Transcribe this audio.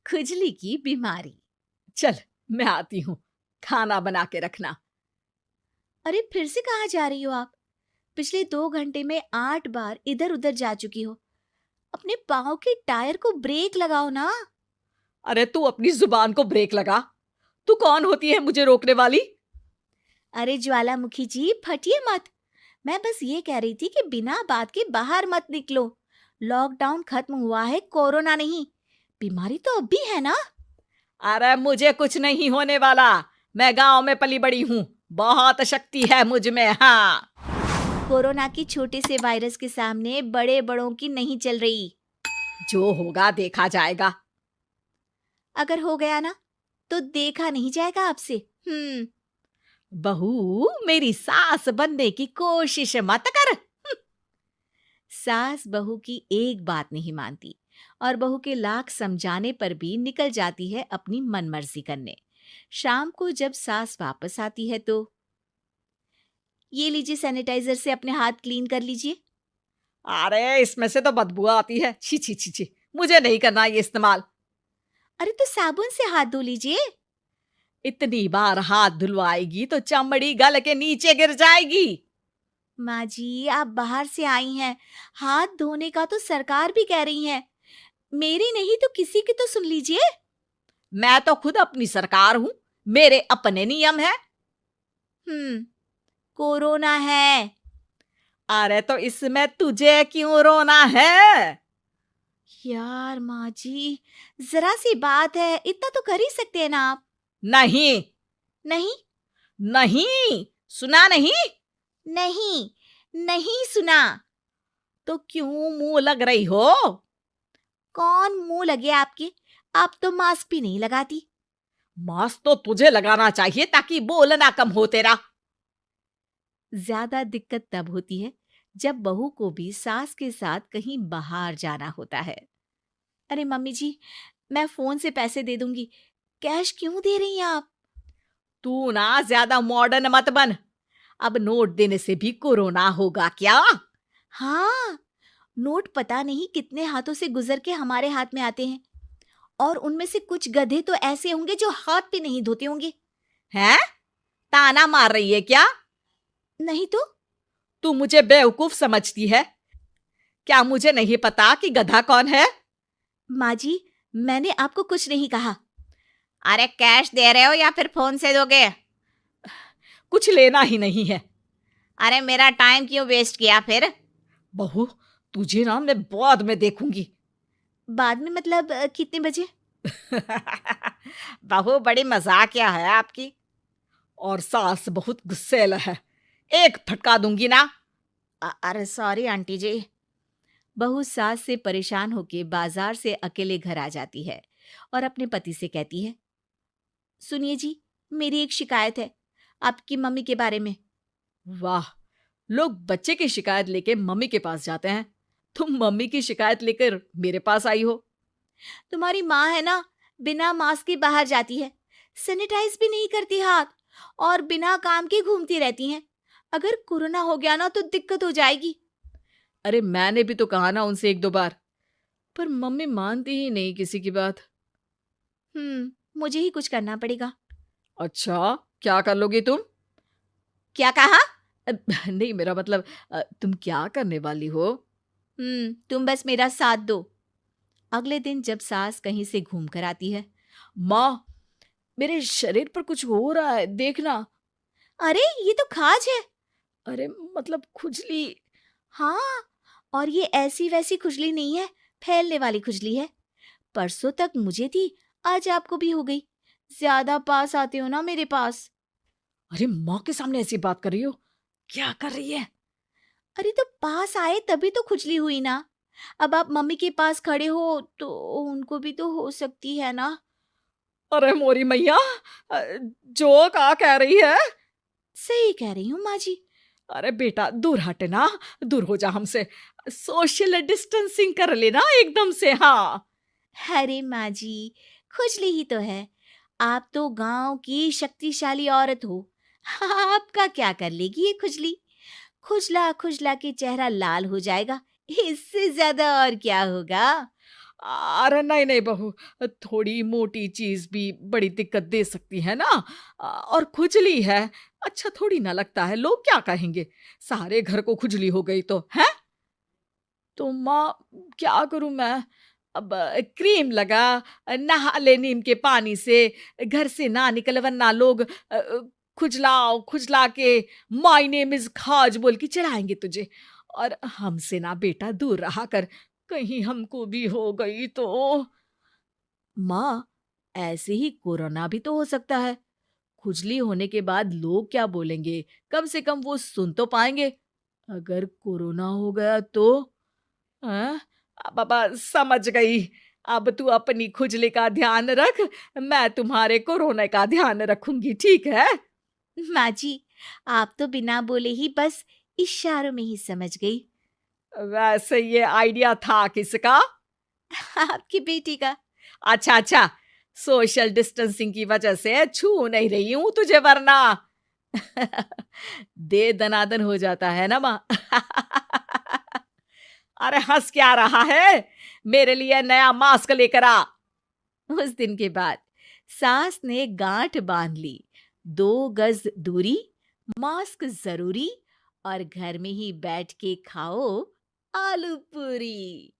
खुजली की बीमारी। चल मैं आती हूँ, खाना बना के रखना। अरे फिर से कहाँ जा रही हो आप? पिछले 2 घंटे में 8 बार इधर उधर जा चुकी हो। अपने पाँव के टायर को ब्रेक लगाओ ना। अरे तू अपनी जुबान को ब्रेक लगा। तू कौन होती है मुझे रोकने वाली? अरे ज्वालामुखी जी, फटिए मत। मैं बस ये कह रही थी कि बिना बात के बाहर मत निकलो। लॉकडाउन खत्म हुआ है, कोरोना नहीं। बीमारी तो अब भी है ना। अरे मुझे कुछ नहीं होने वाला। मैं गांव में पली बड़ी हूँ, बहुत शक्ति है मुझ में। हाँ, कोरोना की छोटे से वायरस के सामने बड़े बड़ों की नहीं चल रही। जो होगा देखा जाएगा। अगर हो गया ना तो देखा नहीं जाएगा आपसे। बहू, मेरी सास बनने की कोशिश मत कर। सास बहू की एक बात नहीं मानती और बहू के लाख समझाने पर भी निकल जाती है अपनी मनमर्जी करने। शाम को जब सास वापस आती है तो ये लीजिए, सैनिटाइजर से अपने हाथ क्लीन कर लीजिए। अरे इसमें से तो बदबू आती है। छी छी छी छी, मुझे नहीं करना ये इस्तेमाल। अरे तो साबुन से हाथ धो लीजिए। इतनी बार हाथ धुलवाएगी तो चमड़ी गल के नीचे गिर जाएगी। माँ जी, आप बाहर से आई हैं, हाथ धोने का तो सरकार भी कह रही है। मेरी नहीं तो किसी की तो सुन लीजिए। मैं तो खुद अपनी सरकार हूं, मेरे अपने नियम है। कोरोना है। अरे तो इसमें तुझे क्यों रोना है? यार माँ जी, जरा सी बात है, इतना तो कर ही सकते हैं ना आप। नहीं नहीं नहीं, सुना नहीं? नहीं नहीं सुना। तो क्यों मुंह लग रही हो? कौन मुंह लगे आपके? आप तो मास्क भी नहीं लगाती। मास्क तो तुझे लगाना चाहिए ताकि बोलना कम हो तेरा। ज्यादा दिक्कत तब होती है जब बहू को भी सास के साथ कहीं बाहर जाना होता है। अरे मम्मी जी, मैं फोन से पैसे दे दूंगी, कैश क्यों दे रही हैं आप? तू ना ज्यादा मॉडर्न मत बन। अब नोट देने से भी कोरोना होगा क्या? हाँ, नोट पता नहीं कितने हाथों से गुजर के हमारे हाथ में आते हैं, और उनमें से कुछ गधे तो ऐसे होंगे जो हाथ भी नहीं धोते होंगे। हैं? ताना मार रही है क्या? नहीं तो। तू मुझे बेवकूफ समझती है क्या? मुझे नहीं पता कि गधा कौन है। माँ जी, मैंने आपको कुछ नहीं कहा। अरे कैश दे रहे हो या फिर फोन से दोगे? कुछ लेना ही नहीं है। अरे मेरा टाइम क्यों वेस्ट किया फिर? बहू, तुझे ना मैं बाद में देखूंगी। बाद में मतलब कितने बजे? बहू बड़ी मजाकिया है आपकी। और सास बहुत गुस्सेल है, एक फटका दूंगी ना। अरे सॉरी आंटी जी। बहू सास से परेशान होके बाजार से अकेले घर आ जाती है और अपने पति से कहती है, सुनिए जी, मेरी एक शिकायत है आपकी मम्मी के बारे में। वाह, लोग बच्चे की शिकायत लेके मम्मी के पास जाते हैं, तुम मम्मी की शिकायत लेकर मेरे पास आई हो। तुम्हारी माँ है ना, बिना मास्क के बाहर जाती है, सैनिटाइज भी नहीं करती हाथ, और बिना काम के घूमती रहती हैं। अगर कोरोना हो गया ना तो दिक्कत हो जाएगी। अरे मैंने भी तो कहा ना उनसे 1-2 बार, पर मम्मी मानती ही नहीं किसी की बात। मुझे ही कुछ करना पड़ेगा। अच्छा, क्या कर लोगी तुम? क्या कहा? नहीं, मेरा मतलब तुम क्या करने वाली हो? तुम बस मेरा साथ दो। अगले दिन जब सास कहीं से घूम कर आती है, माँ, मेरे शरीर पर कुछ हो रहा है, देखना। अरे ये तो खाज है। अरे मतलब खुजली। हाँ, और ये ऐसी वैसी खुजली नहीं है, फैलने वाली खुजली है। परसों तक मुझे थी, आज आपको भी हो गई। ज्यादा पास आते हो ना मेरे पास। अरे माँ के सामने ऐसी बात कर रही हो? क्या कर रही है? अरे तो पास आए तभी तो खुजली हुई ना। अब आप मम्मी के पास खड़े हो तो उनको भी तो हो सकती है ना। अरे मोरी मैया, जो का कह रही है? सही कह रही हूँ माँ जी। अरे बेटा दूर हट ना, दूर हो जा हमसे। सोशल डिस्टेंसिंग कर लेना एकदम से। हाँ, अरे माँ जी, खुजली ही तो है। आप तो गांव की शक्तिशाली औरत हो, आपका क्या कर लेगी ये खुजली? खुजला खुजला के चेहरा लाल हो जाएगा, इससे ज्यादा और क्या होगा? अरे नहीं नहीं बहू, थोड़ी मोटी चीज भी बड़ी दिक्कत दे सकती है ना। और खुजली है, अच्छा थोड़ी ना लगता है, लोग क्या कहेंगे, सारे घर को खुजली हो गई तो है। तो माँ, क्या करूं मैं? अब क्रीम लगा, नहा ले नीम के पानी से, घर से ना निकल वरना लोग खुजलाओ खुजला के माय नेम इज खाज बोल के चढ़ाएंगे तुझे। और हमसे ना बेटा दूर रहा कर, कहीं हमको भी हो गई तो। माँ, ऐसे ही कोरोना भी तो हो सकता है। खुजली होने के बाद लोग क्या बोलेंगे, कम से कम वो सुन तो पाएंगे। अगर कोरोना हो गया तो? हाँ, बाबा समझ गई। अब तू अपनी खुजली का ध्यान रख, मैं तुम्हारे कोरोना का ध्यान रखूंगी, ठीक है? माँ जी, आप तो बिना बोले ही बस इशारों में ही समझ गई। वैसे ये आइडिया था किसका? आपकी बेटी का। अच्छा अच्छा, सोशल डिस्टेंसिंग की वजह से छू नहीं रही हूं तुझे वरना। दे दनादन हो जाता है ना माँ। अरे हंस क्या रहा है, मेरे लिए नया मास्क लेकर आ। उस दिन के बाद सास ने गांठ बांध ली। 2 गज दूरी, मास्क जरूरी, और घर में ही बैठ के खाओ आलू पूरी।